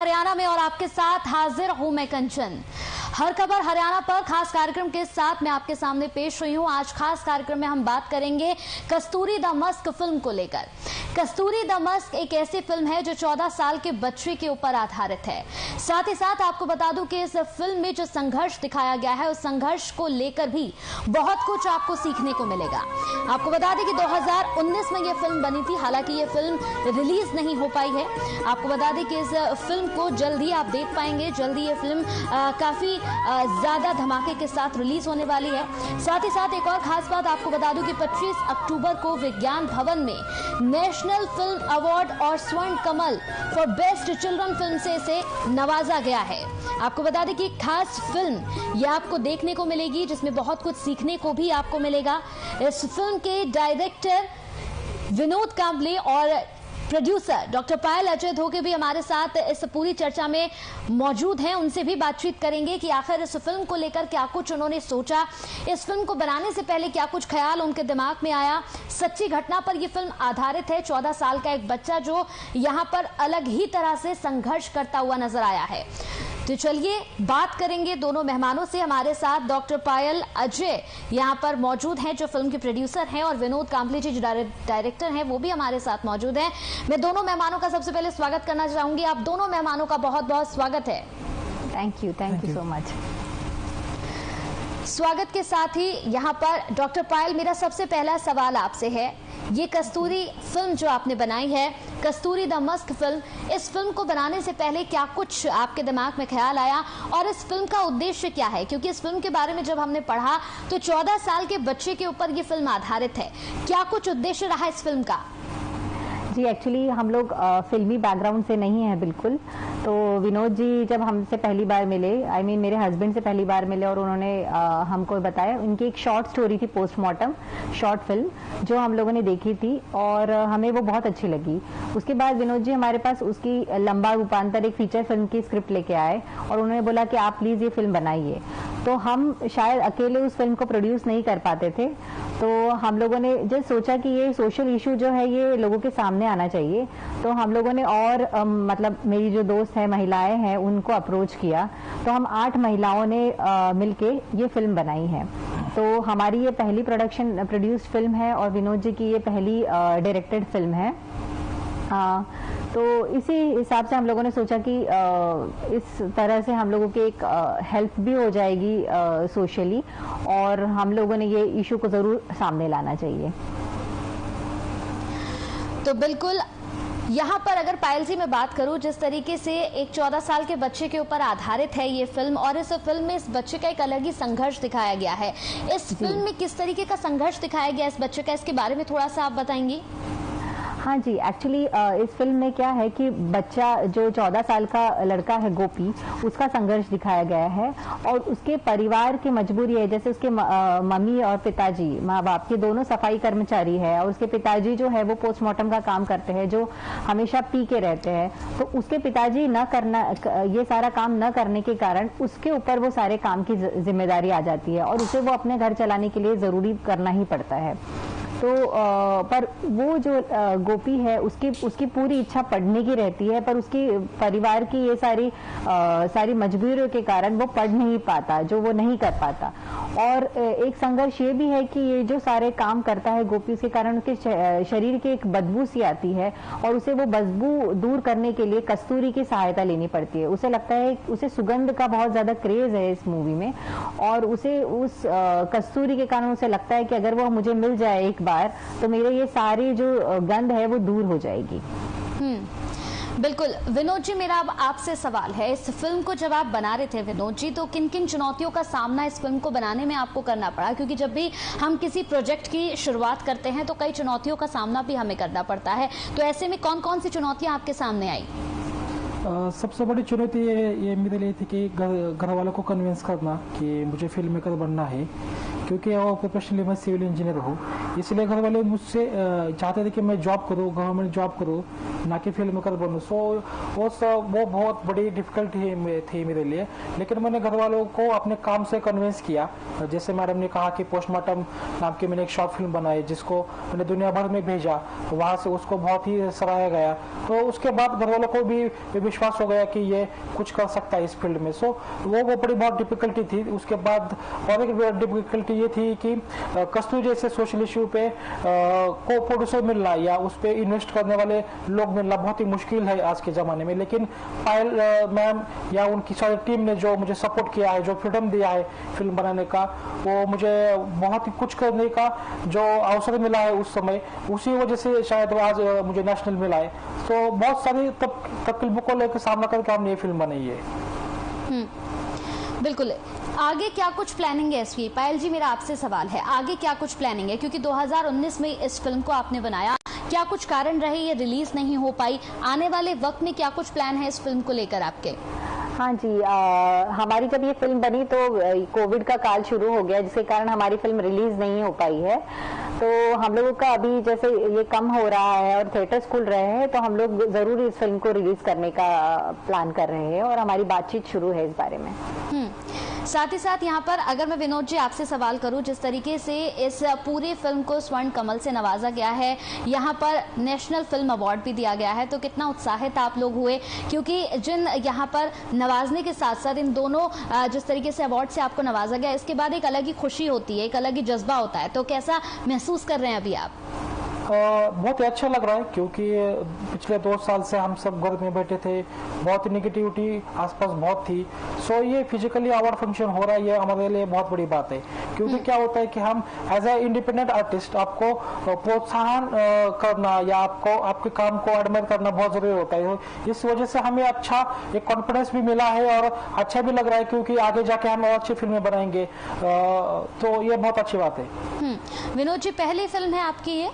हरियाणा में और आपके साथ हाजिर हूं मैं कंचन। हर खबर हरियाणा पर खास कार्यक्रम के साथ मैं आपके सामने पेश हुई हूं। आज खास कार्यक्रम में हम बात करेंगे कस्तूरी द मस्क फिल्म को लेकर। कस्तूरी द मस्क एक ऐसी फिल्म है जो 14 साल के बच्चे के ऊपर आधारित है। साथ ही साथ आपको बता दूं कि इस फिल्म में जो संघर्ष दिखाया गया है उस संघर्ष को लेकर भी बहुत कुछ आपको सीखने को मिलेगा। आपको बता दें कि 2019 में यह फिल्म बनी थी, हालांकि यह फिल्म रिलीज नहीं हो पाई है। आपको बता दें कि इस फिल्म को जल्दी आप देख पाएंगे। जल्दी ये फिल्म काफी ज्यादा धमाके के साथ रिलीज होने वाली है। साथ ही साथ एक और खास बात आपको बता दूं कि 25 अक्टूबर को विज्ञान भवन में नेशनल फिल्म अवार्ड और स्वर्ण कमल फॉर बेस्ट चिल्ड्रन फिल्म से इसे नवाजा गया है। आपको बता दें कि एक खास फिल्म यह आपको देखने को मिलेगी जिसमें बहुत कुछ सीखने को भी आपको मिलेगा। इस फिल्म के डायरेक्टर विनोद कांबले और प्रोड्यूसर डॉक्टर पायल अजय धोके भी हमारे साथ इस पूरी चर्चा में मौजूद हैं। उनसे भी बातचीत करेंगे कि आखिर इस फिल्म को लेकर क्या कुछ उन्होंने सोचा, इस फिल्म को बनाने से पहले क्या कुछ ख्याल उनके दिमाग में आया। सच्ची घटना पर यह फिल्म आधारित है। 14 साल का एक बच्चा जो यहां पर अलग ही तरह से संघर्ष करता हुआ नजर आया है। तो चलिए बात करेंगे दोनों मेहमानों से। हमारे साथ डॉक्टर पायल अजय यहां पर मौजूद हैं जो फिल्म के प्रोड्यूसर हैं, और विनोद कांबले जी जो डायरेक्टर हैं वो भी हमारे साथ मौजूद हैं। मैं दोनों मेहमानों का सबसे पहले स्वागत करना चाहूंगी। आप दोनों मेहमानों का बहुत बहुत स्वागत है। Thank you so much. स्वागत के साथ ही यहाँ पर डॉक्टर पायल, मेरा सबसे पहला सवाल आपसे है, ये कस्तूरी फिल्म जो आपने बनाई है, कस्तूरी द मस्क फिल्म, इस फिल्म को बनाने से पहले क्या कुछ आपके दिमाग में ख्याल आया और इस फिल्म का उद्देश्य क्या है? क्योंकि इस फिल्म के बारे में जब हमने पढ़ा तो 14 साल के बच्चे के ऊपर ये फिल्म आधारित है। क्या कुछ उद्देश्य रहा इस फिल्म का? जी, एक्चुअली हम लोग फिल्मी बैकग्राउंड से नहीं है बिल्कुल। तो विनोद जी जब हमसे पहली बार मिले, मेरे हस्बैंड से पहली बार मिले और उन्होंने हमको बताया, उनकी एक शॉर्ट स्टोरी थी, पोस्टमार्टम शॉर्ट फिल्म जो हम लोगों ने देखी थी और हमें वो बहुत अच्छी लगी। उसके बाद विनोद जी हमारे पास उसकी लंबा रूपांतर एक फीचर फिल्म की स्क्रिप्ट लेके आए और उन्होंने बोला कि आप प्लीज ये फिल्म बनाइए। तो हम शायद अकेले उस फिल्म को प्रोड्यूस नहीं कर पाते थे, तो हम लोगों ने जब सोचा कि ये सोशल इशू जो है ये लोगों के सामने आना चाहिए, तो हम लोगों ने और मतलब मेरी जो दोस्त है, महिलाएं हैं, उनको अप्रोच किया। तो हम 8 महिलाओं ने मिलके ये फिल्म बनाई है। तो हमारी ये पहली प्रोड्यूस्ड फिल्म है और विनोद जी की ये पहली डायरेक्टेड फिल्म है। तो इसी हिसाब से हम लोगों ने सोचा कि इस तरह से हम लोगों की एक हेल्प भी हो जाएगी सोशली, और हम लोगों ने ये इशू को जरूर सामने लाना चाहिए। तो बिल्कुल यहाँ पर अगर पायल जी मैं बात करूं, जिस तरीके से एक 14 साल के बच्चे के ऊपर आधारित है ये फिल्म, और इस फिल्म में इस बच्चे का एक अलग ही संघर्ष दिखाया गया है। इस फिल्म में किस तरीके का संघर्ष दिखाया गया इस बच्चे का, इसके बारे में थोड़ा सा आप बताएंगी? हाँ जी, एक्चुअली इस फिल्म में क्या है कि बच्चा जो 14 साल का लड़का है गोपी, उसका संघर्ष दिखाया गया है और उसके परिवार की मजबूरी है। जैसे उसके मम्मी और पिताजी, माँ बाप के दोनों सफाई कर्मचारी है और उसके पिताजी जो है वो पोस्टमार्टम का काम करते हैं, जो हमेशा पी के रहते हैं। तो उसके पिताजी ये सारा काम न करने के कारण उसके ऊपर वो सारे काम की जिम्मेदारी आ जाती है और उसे वो अपने घर चलाने के लिए जरूरी करना ही पड़ता है। तो पर वो जो गोपी है उसकी पूरी इच्छा पढ़ने की रहती है, पर उसकी परिवार की ये सारी मजबूरियों के कारण वो पढ़ नहीं पाता, जो वो नहीं कर पाता। और एक संघर्ष ये भी है कि ये जो सारे काम करता है गोपी, उसके कारण उसके शरीर की एक बदबू सी आती है और उसे वो बदबू दूर करने के लिए कस्तूरी की सहायता लेनी पड़ती है। उसे लगता है, उसे सुगंध का बहुत ज्यादा क्रेज है इस मूवी में, और उसे उस कस्तूरी के कारण उसे लगता है कि अगर वो मुझे मिल जाए एक बार तो मेरे ये सारी जो गंध है वो दूर हो जाएगी। बिल्कुल। विनोद जी, मेरा अब आपसे सवाल है, इस फिल्म को जब आप बना रहे थे विनोद जी, तो किन किन चुनौतियों का सामना इस फिल्म को बनाने में आपको करना पड़ा? क्योंकि जब भी हम किसी प्रोजेक्ट की शुरुआत करते हैं तो कई चुनौतियों का सामना भी हमें करना पड़ता है, तो ऐसे में कौन कौन सी चुनौतियां आपके सामने आई? सबसे बड़ी चुनौती ये मेरे लिए थी कि घर वालों को कन्विंस करना कि मुझे फिल्म मेकर बनना है, क्योंकि वो प्रोफेशनली मैं सिविल इंजीनियर हूँ, इसलिए घर वाले मुझसे चाहते थे कि मैं जॉब करूँ, गवर्नमेंट जॉब करूँ, ना कि फिल्म मेकर बनूँ। सो वो बहुत बड़ी डिफिकल्टी थी मेरे लिए, लेकिन मैंने घर वालों को अपने काम से कन्विंस किया। जैसे मैडम ने कहा कि पोस्टमार्टम नाम की मैंने एक शॉर्ट फिल्म बनाई, जिसको मैंने दुनिया भर में भेजा, वहाँ से उसको बहुत ही सराहा गया। तो उसके बाद घर वालों को भी विश्वास हो गया कि ये कुछ कर सकता है इस फील्ड में। सो वो बड़ी बहुत डिफिकल्टी थी। उसके बाद और एक डिफिकल्टी ये थी कि कस्तूरी जैसे सोशल इशू पे को प्रोड्यूसर मिलना या उस पर इन्वेस्ट करने वाले लोग मिलना बहुत ही मुश्किल है आज के ज़माने में। लेकिन पायल मैम या उनकी सारी टीम ने जो मुझे सपोर्ट किया है, जो फ्रीडम दिया है फिल्म बनाने का, वो मुझे बहुत ही कुछ करने का जो अवसर मिला है उस समय, उसी वजह से शायद आज मुझे नेशनल मिला है। तो बहुत सारी तकलीफों को लेकर सामना करके हमने ये फिल्म बनाई है। बिल्कुल। आगे क्या कुछ प्लानिंग है इसकी? पायल जी, मेरा आपसे सवाल है, आगे क्या कुछ प्लानिंग है? क्योंकि 2019 में इस फिल्म को आपने बनाया, क्या कुछ कारण रहे ये रिलीज नहीं हो पाई? आने वाले वक्त में क्या कुछ प्लान है इस फिल्म को लेकर आपके? हाँ जी, हमारी जब ये फिल्म बनी तो कोविड का काल शुरू हो गया, जिसके कारण हमारी फिल्म रिलीज नहीं हो पाई है। तो हम लोगों का अभी जैसे ये कम हो रहा है और थिएटर्स खुल रहे हैं, तो हम लोग जरूर इस फिल्म को रिलीज करने का प्लान कर रहे हैं और हमारी बातचीत शुरू है इस बारे में। साथ ही साथ यहाँ पर अगर मैं विनोद जी आपसे सवाल करूं, जिस तरीके से इस पूरी फिल्म को स्वर्ण कमल से नवाजा गया है, यहाँ पर नेशनल फिल्म अवार्ड भी दिया गया है, तो कितना उत्साहित आप लोग हुए? क्योंकि जिन यहाँ पर नवाजने के साथ साथ इन दोनों जिस तरीके से अवार्ड से आपको नवाजा गया, इसके बाद एक अलग ही खुशी होती है, एक अलग ही जज्बा होता है, तो कैसा महसूस कर रहे हैं अभी आप? बहुत ही अच्छा लग रहा है, क्योंकि पिछले 2 साल से हम सब घर में बैठे थे, बहुत निगेटिविटी आसपास बहुत थी। सो ये फिजिकली अवार्ड फंक्शन हो रहा है, ये हमारे लिए बहुत बड़ी बात है। क्योंकि क्या होता है कि हम एज ए इंडिपेंडेंट आर्टिस्ट आपको प्रोत्साहन करना या आपको आपके काम को एडमायर करना बहुत जरूरी होता है। इस वजह से हमें अच्छा एक कॉन्फिडेंस भी मिला है और अच्छा भी लग रहा है, क्योंकि आगे जाके हम और अच्छी फिल्में बनाएंगे। तो ये बहुत अच्छी बात है। विनोद जी, पहली फिल्म है आपकी ये?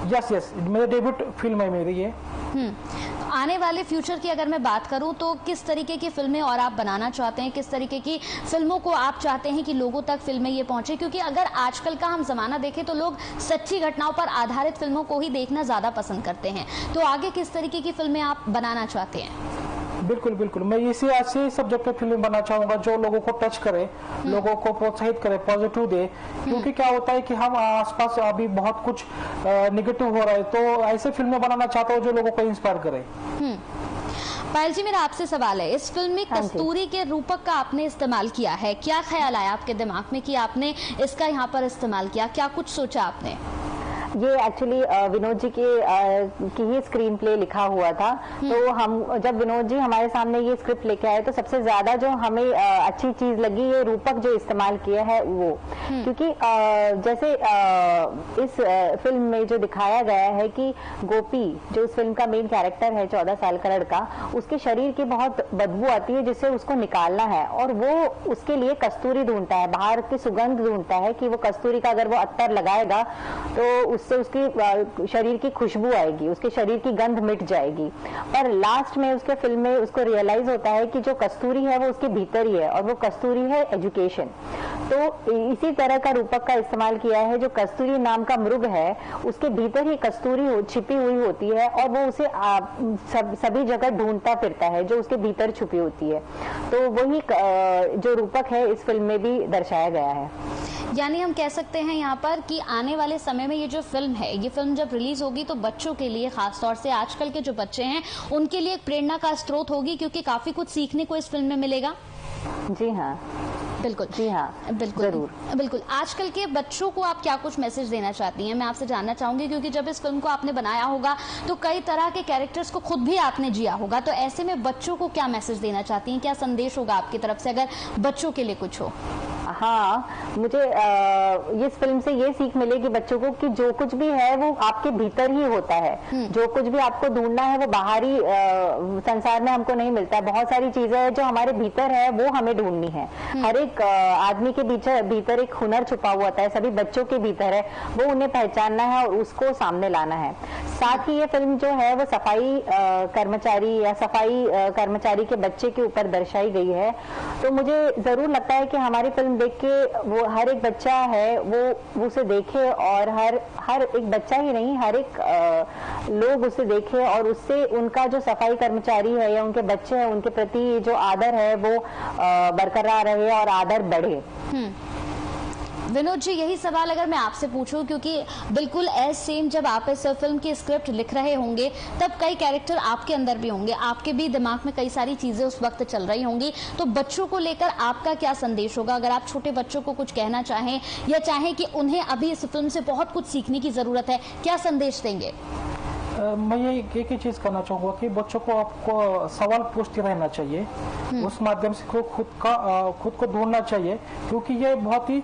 यस, मेरी डेब्यूट फिल्म है मेरी ये। आने वाले फ्यूचर की अगर मैं बात करूं, तो किस तरीके की फिल्में और आप बनाना चाहते हैं? किस तरीके की फिल्मों को आप चाहते हैं कि लोगों तक फिल्में ये पहुंचे? क्योंकि अगर आजकल का हम जमाना देखें तो लोग सच्ची घटनाओं पर आधारित फिल्मों को ही देखना ज्यादा पसंद करते हैं, तो आगे किस तरीके की फिल्में आप बनाना चाहते हैं? बिल्कुल, मैं इसी ऐसे सब्जेक्ट पे फिल्म बनाना चाहूंगा जो लोगों को टच करे, लोगों को प्रोत्साहित करे, पॉजिटिव दे। क्योंकि क्या होता है कि हम आसपास अभी बहुत कुछ निगेटिव हो रहा है, तो ऐसे फिल्में बनाना चाहता हूँ जो लोगों को इंस्पायर करे। पायल जी, मेरा आपसे सवाल है, इस फिल्म में कस्तूरी के रूपक का आपने इस्तेमाल किया है, क्या ख्याल आया आपके दिमाग में कि आपने इसका यहाँ पर इस्तेमाल किया? क्या कुछ सोचा आपने? ये एक्चुअली विनोद जी की ही स्क्रीन प्ले लिखा हुआ था। तो हम जब विनोद जी हमारे सामने ये स्क्रिप्ट लेके आए, तो सबसे ज्यादा जो हमें अच्छी चीज लगी, ये रूपक जो इस्तेमाल किया है वो। क्योंकि जैसे इस फिल्म में जो दिखाया गया है कि गोपी, जो इस फिल्म का मेन कैरेक्टर है, 14 साल का लड़का, उसके शरीर की बहुत बदबू आती है जिससे उसको निकालना है, और वो उसके लिए कस्तूरी ढूंढता है, बाहर की सुगंध ढूंढता है कि वो कस्तूरी का अगर वो अत्तर लगाएगा तो उससे उसकी शरीर की खुशबू आएगी, उसके शरीर की गंध मिट जाएगी। पर लास्ट में उसके फिल्म में उसको रियलाइज होता है कि जो कस्तूरी है वो उसके भीतर ही है, और वो कस्तूरी है एजुकेशन। तो इसी तरह का रूपक का इस्तेमाल किया है। जो कस्तूरी नाम का मृग है, उसके भीतर ही कस्तूरी छिपी हुई होती है, और वो उसे सभी जगह ढूंढता फिरता है, जो उसके भीतर छुपी होती है। तो वही जो रूपक है इस फिल्म में भी दर्शाया गया है। यानी हम कह सकते हैं यहाँ पर कि आने वाले समय में ये जो फिल्म है, ये फिल्म जब रिलीज होगी तो बच्चों के लिए, खासतौर से आजकल के जो बच्चे हैं, उनके लिए एक प्रेरणा का स्रोत होगी, क्योंकि काफी कुछ सीखने को इस फिल्म में मिलेगा। जी हाँ, बिल्कुल। जी हाँ, बिल्कुल, जरूर। बिल्कुल। आजकल के बच्चों को आप क्या कुछ मैसेज देना चाहती हैं? मैं आपसे जानना चाहूंगी, क्योंकि जब इस फिल्म को आपने बनाया होगा तो कई तरह के कैरेक्टर्स को खुद भी आपने जिया होगा, तो ऐसे में बच्चों को क्या मैसेज देना चाहती हैं? क्या संदेश होगा आपकी तरफ से, अगर बच्चों के लिए कुछ हो? हाँ, मुझे इस फिल्म से ये सीख मिलेगी बच्चों को कि जो कुछ भी है वो आपके भीतर ही होता है। जो कुछ भी आपको ढूंढना है वो बाहरी संसार में हमको नहीं मिलता है। बहुत सारी चीजें हैं जो हमारे भीतर है, वो हमें ढूंढनी है। हर एक आदमी के भीतर एक हुनर छुपा हुआ होता है, सभी बच्चों के भीतर है, वो उन्हें पहचानना है और उसको सामने लाना है। साथ ही ये फिल्म जो है वो सफाई कर्मचारी या सफाई कर्मचारी के बच्चे के ऊपर दर्शाई गई है। तो मुझे जरूर लगता है कि हमारी फिल्म फिल्म देख के वो हर एक बच्चा है वो उसे देखे, और हर एक बच्चा ही नहीं, हर एक लोग उसे देखे और उससे उनका जो सफाई कर्मचारी है या उनके बच्चे हैं उनके प्रति जो आदर है वो बरकरार रहे और आदर बढ़े। विनोद जी, यही सवाल अगर मैं आपसे पूछूं, क्योंकि बिल्कुल एज सेम जब आप इस फिल्म की स्क्रिप्ट लिख रहे होंगे तब कई कैरेक्टर आपके अंदर भी होंगे, आपके भी दिमाग में कई सारी चीजें उस वक्त चल रही होंगी, तो बच्चों को लेकर आपका क्या संदेश होगा? अगर आप छोटे बच्चों को कुछ कहना चाहें या चाहें कि उन्हें अभी इस फिल्म से बहुत कुछ सीखने की जरूरत है, क्या संदेश देंगे? मैं ये एक ही चीज करना चाहूंगा कि बच्चों को आपको सवाल पूछते रहना चाहिए, उस माध्यम से खुद को ढूंढना चाहिए, क्योंकि ये बहुत ही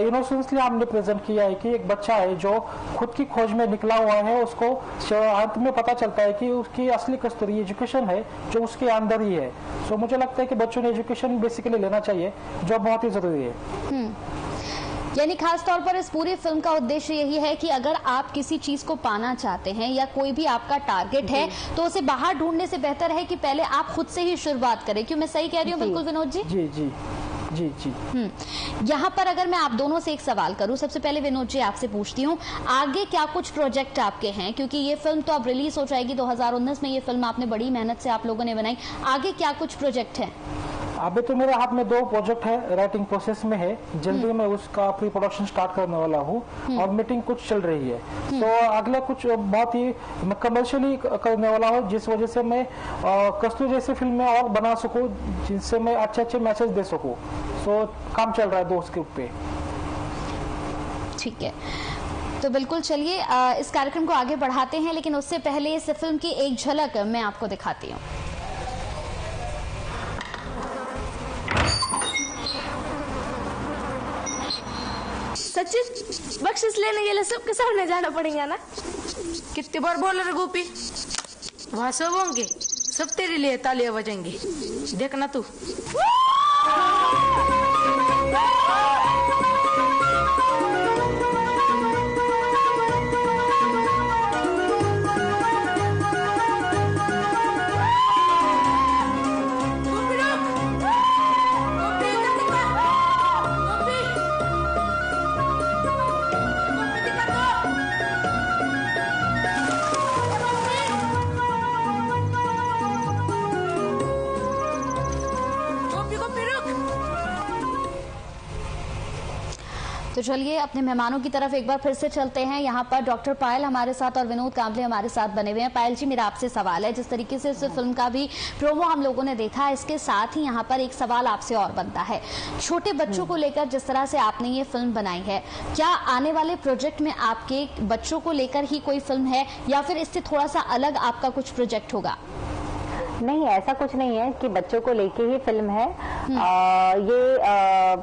इनोसेंसली हमने प्रेजेंट किया है कि एक बच्चा है जो खुद की खोज में निकला हुआ है, उसको अंत में पता चलता है कि उसकी असली कस्तूरी एजुकेशन है जो उसके अंदर ही है। सो मुझे लगता है कि बच्चों ने एजुकेशन बेसिकली लेना चाहिए, जो बहुत ही जरूरी है। यानी खास तौर पर इस पूरी फिल्म का उद्देश्य यही है कि अगर आप किसी चीज को पाना चाहते हैं या कोई भी आपका टारगेट है तो उसे बाहर ढूंढने से बेहतर है कि पहले आप खुद से ही शुरुआत करें। क्यों मैं सही कह रही हूँ? बिल्कुल विनोद जी। जी जी जी जी। यहाँ पर अगर मैं आप दोनों से एक सवाल करूं, सबसे पहले विनोद जी आपसे पूछती हूँ, आगे क्या कुछ प्रोजेक्ट आपके हैं? क्योंकि ये फिल्म तो अब रिलीज हो जाएगी 2019 में, ये फिल्म आपने बड़ी मेहनत से आप लोगों ने बनाई, आगे क्या कुछ प्रोजेक्ट है? अभी तो मेरे हाथ में 2 प्रोजेक्ट है, राइटिंग प्रोसेस में है, जल्दी मैं उसका प्री प्रोडक्शन स्टार्ट करने वाला हूँ और मीटिंग कुछ चल रही है। तो अगला कुछ बहुत ही मैं कमर्शियली करने वाला हूँ, जिस वजह से मैं कस्तूरी जैसी फिल्में और बना सकूँ जिनसे मैं अच्छे मैसेज दे सकूँ। सो काम चल रहा है 2 स्क्रिप्ट पे। ठीक है, तो बिल्कुल चलिए इस कार्यक्रम को आगे बढ़ाते हैं, लेकिन उससे पहले इस फिल्म की एक झलक मैं आपको दिखाती हूँ। सचिन, बख्शिश लेने के लिए सबके सामने जाना पड़ेगा ना? कितनी बार बोल रहे गोपी, वहां सब होंगे, सब तेरे लिए तालियां बजेंगे, देखना तू। तो चलिए अपने मेहमानों की तरफ एक बार फिर से चलते हैं। यहाँ पर डॉक्टर पायल हमारे साथ और विनोद कांबले हमारे साथ बने हुए हैं। पायल जी, मेरा आपसे सवाल है, जिस तरीके से इस फिल्म का भी प्रोमो हम लोगों ने देखा, इसके साथ ही यहाँ पर एक सवाल आपसे और बनता है, छोटे बच्चों को लेकर जिस तरह से आपने ये फिल्म बनाई है, क्या आने वाले प्रोजेक्ट में आपके बच्चों को लेकर ही कोई फिल्म है या फिर इससे थोड़ा सा अलग आपका कुछ प्रोजेक्ट होगा? नहीं, ऐसा कुछ नहीं है कि बच्चों को लेके ही फिल्म है।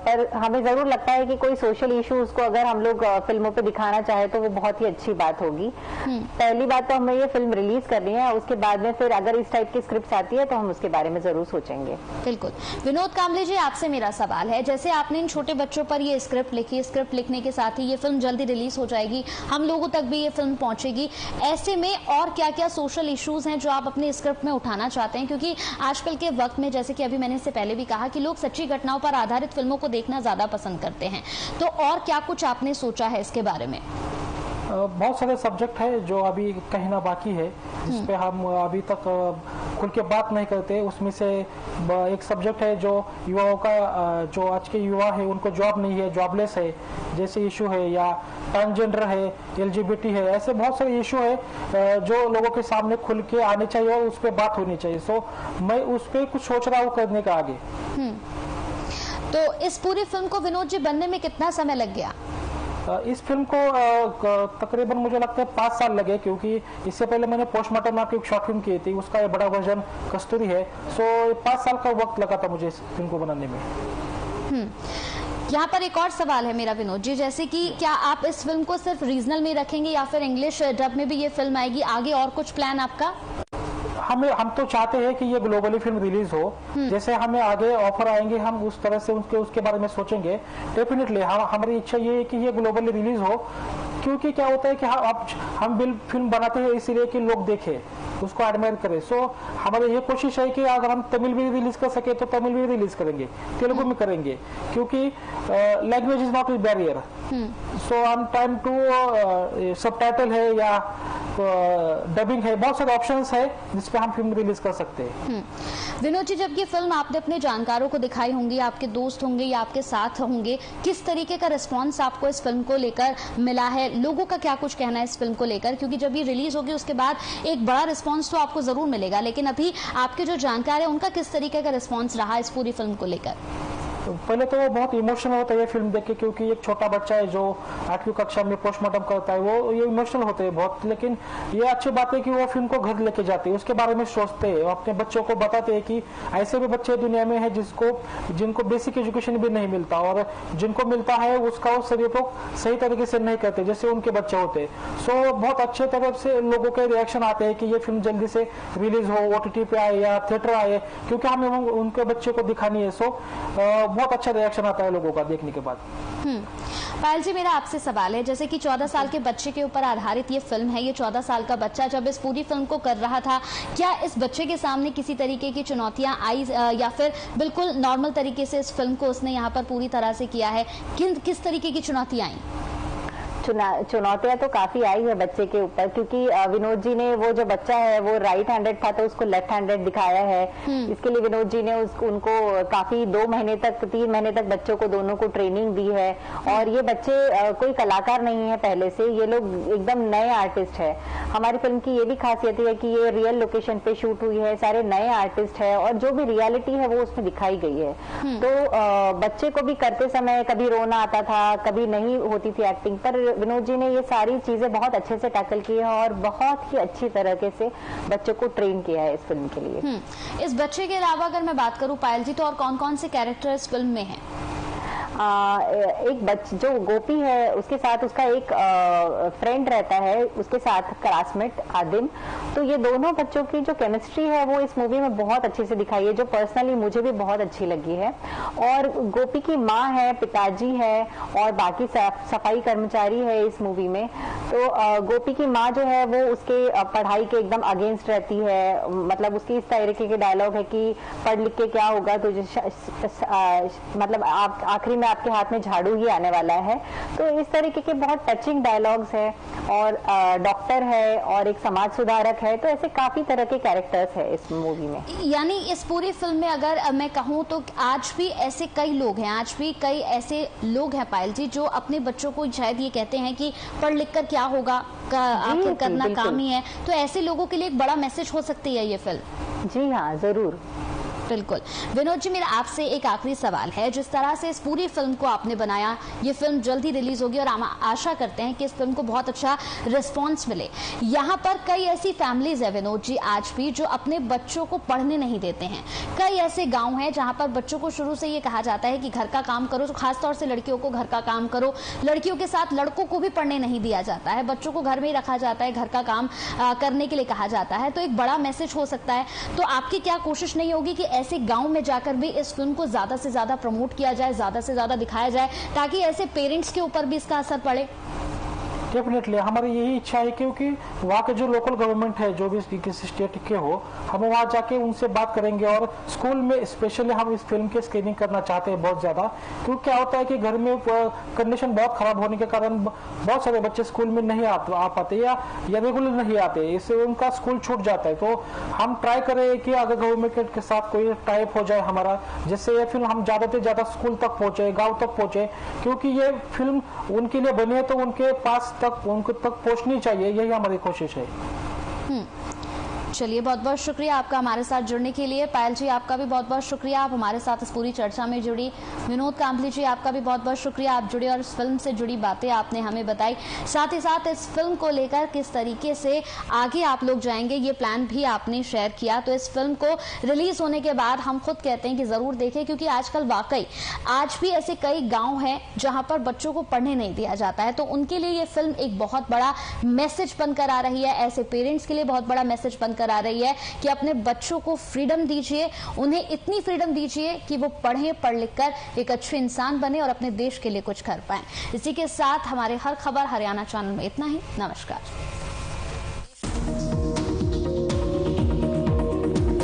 पर हमें जरूर लगता है कि कोई सोशल इश्यूज को अगर हम लोग फिल्मों पे दिखाना चाहे तो वो बहुत ही अच्छी बात होगी। पहली बात तो हमें ये फिल्म रिलीज करनी है, उसके बाद में फिर अगर इस टाइप की स्क्रिप्ट आती है तो हम उसके बारे में जरूर सोचेंगे। बिल्कुल। विनोद कांबले जी, आपसे मेरा सवाल है, जैसे आपने इन छोटे बच्चों पर ये स्क्रिप्ट लिखी, स्क्रिप्ट लिखने के साथ ही ये फिल्म जल्दी रिलीज हो जाएगी, हम लोगों तक भी ये फिल्म पहुंचेगी, ऐसे में और क्या क्या सोशल इश्यूज हैं जो आप अपने स्क्रिप्ट में उठाना चाहते हैं? क्योंकि आजकल के वक्त में, जैसे कि अभी मैंने इससे पहले भी कहा, कि लोग सच्ची घटनाओं पर आधारित फिल्मों को देखना ज्यादा पसंद करते हैं, तो और क्या कुछ आपने सोचा है इसके बारे में? बहुत सारे सब्जेक्ट है जो अभी कहना बाकी है, जिसपे हम अभी तक खुल के बात नहीं करते। उसमें से एक सब्जेक्ट है जो युवाओं का, जो आज के युवा है उनको जॉब नहीं है, जॉबलेस है जैसे इशू है, या ट्रांसजेंडर है, LGBT है, ऐसे बहुत सारे इशू है जो लोगों के सामने खुल के आने चाहिए और उस पर बात होनी चाहिए। सो मैं उस पर कुछ सोच रहा हूँ करने का आगे। तो इस पूरी फिल्म को विनोद जी बनने में कितना समय लग गया? इस फिल्म को तकरीबन मुझे लगता है 5 साल लगे, क्योंकि इससे पहले मैंने पोस्टमार्टम नाम की एक शॉर्ट फिल्म की थी, उसका ये बड़ा वर्जन कस्तूरी है। सो 5 साल का वक्त लगा था मुझे इस फिल्म को बनाने में। यहाँ पर एक और सवाल है मेरा विनोद जी, जैसे कि क्या आप इस फिल्म को सिर्फ रीजनल में रखेंगे या फिर इंग्लिश डब में भी ये फिल्म आएगी? आगे और कुछ प्लान आपका? हम तो चाहते हैं कि ये ग्लोबली फिल्म रिलीज हो, जैसे हमें आगे ऑफर आएंगे हम उस तरह से उसके बारे में सोचेंगे। डेफिनेटली हमारी इच्छा ये है कि ये ग्लोबली रिलीज हो, क्योंकि क्या होता है कि हम फिल्म बनाते हैं इसीलिए कि लोग देखें, उसको एडमायर करें। सो हमारी ये कोशिश है कि अगर हम तमिल भी रिलीज कर सके तो तमिल भी रिलीज करेंगे, तेलुगु में करेंगे, क्योंकि language is not a barrier. So I am trying to subtitle है या डबिंग है, बहुत सारे ऑप्शंस है जिसपे हम फिल्म रिलीज कर सकते हैं। विनोद जी, जब ये फिल्म आपने अपने जानकारों को दिखाई होंगी, आपके दोस्त होंगे या आपके साथ होंगे, किस तरीके का रिस्पांस आपको इस फिल्म को लेकर मिला है? लोगों का क्या कुछ कहना है इस फिल्म को लेकर? क्योंकि जब ये रिलीज होगी उसके बाद एक बड़ा रिस्पांस तो आपको जरूर मिलेगा, लेकिन अभी आपके जो जानकार है उनका किस तरीके का रिस्पांस रहा इस पूरी फिल्म को लेकर? पहले तो वो बहुत इमोशनल होता है ये फिल्म देख के, क्योंकि एक छोटा बच्चा है जो 8वीं कक्षा में पोस्टमार्टम करता है, वो ये इमोशनल होते हैं बहुत। लेकिन ये अच्छी बात है कि वो फिल्म को घर लेके जाते हैं, उसके बारे में सोचते हैं, अपने बच्चों को बताते हैं कि ऐसे भी बच्चे दुनिया में है जिनको बेसिक एजुकेशन भी नहीं मिलता, और जिनको मिलता है उसका वो सदुपयोग सही तरीके से नहीं करते जैसे उनके बच्चे होते। सो बहुत अच्छे तरफ से लोगों के रिएक्शन आते हैं कि ये फिल्म जल्दी से रिलीज हो, OTT पे आए या थिएटर आए, क्योंकि हमें उनके बच्चे को दिखानी है। सो बहुत अच्छा रिएक्शन आता है लोगों का देखने के बाद। पायल जी, मेरा आपसे सवाल है, जैसे कि 14 साल के बच्चे के ऊपर आधारित ये फिल्म है, ये 14 साल का बच्चा जब इस पूरी फिल्म को कर रहा था, क्या इस बच्चे के सामने किसी तरीके की चुनौतियां आई या फिर बिल्कुल नॉर्मल तरीके से इस फिल्म को उसने यहाँ पर पूरी तरह से किया है? किस तरीके की चुनौतियां आई? चुनौतियां तो काफी आई है बच्चे के ऊपर, क्योंकि विनोद जी ने वो जो बच्चा है वो राइट हैंडेड था तो उसको लेफ्ट हैंडेड दिखाया है। इसके लिए विनोद जी ने उनको काफी 3 महीने तक बच्चों को दोनों को ट्रेनिंग दी है। और ये बच्चे कोई कलाकार नहीं है पहले से, ये लोग एकदम नए आर्टिस्ट है। हमारी फिल्म की ये भी खासियत है कि ये रियल लोकेशन पे शूट हुई है, सारे नए आर्टिस्ट है और जो भी रियलिटी है वो उसमें दिखाई गई है। तो बच्चे को भी करते समय कभी रोना आता था, कभी नहीं होती थी एक्टिंग, पर विनोद जी ने ये सारी चीजें बहुत अच्छे से टैकल की है और बहुत ही अच्छी तरीके से बच्चों को ट्रेन किया है इस फिल्म के लिए। इस बच्चे के अलावा अगर मैं बात करूं पायल जी, तो और कौन कौन से कैरेक्टर इस फिल्म में हैं? एक जो गोपी है उसके साथ उसका एक फ्रेंड रहता है, उसके साथ क्लासमेट आदिम। तो ये दोनों बच्चों की जो केमिस्ट्री है वो इस मूवी में बहुत अच्छे से दिखाई है, जो पर्सनली मुझे भी बहुत अच्छी लगी है। और गोपी की माँ है, पिताजी है और बाकी सफाई कर्मचारी है इस मूवी में। तो गोपी की माँ जो है वो उसके पढ़ाई के एकदम अगेंस्ट रहती है, मतलब उसकी इस तरीके के डायलॉग है कि पढ़ लिख के क्या होगा तुझे, मतलब आखिरी आपके हाथ में झाड़ू ही आने वाला है। तो इस तरीके के बहुत टचिंग डायलॉग्स है। और डॉक्टर है और एक समाज सुधारक है, तो ऐसे काफी तरह के कैरेक्टर्स है इस मूवी में। यानी इस पूरी फिल्म में अगर मैं कहूँ तो आज भी ऐसे कई लोग हैं, आज भी कई ऐसे लोग हैं पायल जी जो अपने बच्चों को शायद ये कहते हैं कि पढ़ लिख कर क्या होगा, आखिर करना काम ही है। तो ऐसे लोगों के लिए एक बड़ा मैसेज हो सकती है ये फिल्म। जी हाँ, जरूर। बिल्कुल। विनोद जी, मेरा आपसे एक आखिरी सवाल है, जिस तरह से इस पूरी फिल्म को आपने बनाया, ये फिल्म जल्द ही रिलीज होगी और हम आशा करते हैं कि इस फिल्म को बहुत अच्छा रिस्पांस मिले। यहाँ पर कई ऐसी फैमिलीज है विनोद जी आज भी जो अपने बच्चों को पढ़ने नहीं देते हैं। कई ऐसे गांव हैं जहाँ पर बच्चों को शुरू से ये कहा जाता है कि घर का काम करो, तो खासतौर से लड़कियों को घर का काम करो, लड़कियों के साथ लड़कों को भी पढ़ने नहीं दिया जाता है, बच्चों को घर में ही रखा जाता है, घर का काम करने के लिए कहा जाता है। तो एक बड़ा मैसेज हो सकता है। तो आपकी क्या कोशिश नहीं होगी कि ऐसे गांव में जाकर भी इस फिल्म को ज्यादा से ज्यादा प्रमोट किया जाए, ज्यादा से ज्यादा दिखाया जाए, ताकि ऐसे पेरेंट्स के ऊपर भी इसका असर पड़े? डेफिनेटली हमारी यही इच्छा है, क्योंकि वहाँ के जो लोकल गवर्नमेंट है, जो भी किसी स्टेट के हो, हम वहाँ जाके उनसे बात करेंगे। और स्कूल में स्पेशली हम इस फिल्म की स्क्रीनिंग करना चाहते हैं बहुत ज्यादा, क्योंकि क्या होता है कि घर में कंडीशन बहुत खराब होने के कारण बहुत सारे बच्चे स्कूल में नहीं आ पाते या रेगुलर नहीं आते, इससे उनका स्कूल छूट जाता है। तो हम ट्राई करें कि अगर गवर्नमेंट के साथ कोई टाइप हो जाए हमारा, जिससे ये फिल्म हम ज्यादा से ज्यादा स्कूल तक पहुंचे, गाँव तक पहुंचे, क्योंकि ये फिल्म उनके लिए बनी है तो उनके पास उनको तक पहुंचनी चाहिए, यही हमारी कोशिश है। चलिए, बहुत बहुत शुक्रिया आपका हमारे साथ जुड़ने के लिए। पायल जी, आपका भी बहुत बहुत शुक्रिया, आप हमारे साथ इस पूरी चर्चा में जुड़ी। विनोद कांबली जी, आपका भी बहुत बहुत शुक्रिया, आप जुड़े और इस फिल्म से जुड़ी बातें आपने हमें बताई। साथ ही साथ इस फिल्म को लेकर किस तरीके से आगे आप लोग जाएंगे, ये प्लान भी आपने शेयर किया। तो इस फिल्म को रिलीज होने के बाद हम खुद कहते हैं कि जरूर देखें, क्योंकि आजकल वाकई आज भी ऐसे कई गाँव हैं जहाँ पर बच्चों को पढ़ने नहीं दिया जाता है। तो उनके लिए ये फिल्म एक बहुत बड़ा मैसेज बनकर आ रही है, ऐसे पेरेंट्स के लिए बहुत बड़ा मैसेज बनकर आ रही है कि अपने बच्चों को फ्रीडम दीजिए, उन्हें इतनी फ्रीडम दीजिए कि वो पढ़ें, पढ़ लिख कर एक अच्छे इंसान बने और अपने देश के लिए कुछ कर पाएं। इसी के साथ हमारे हर खबर हरियाणा चैनल में इतना ही। नमस्कार।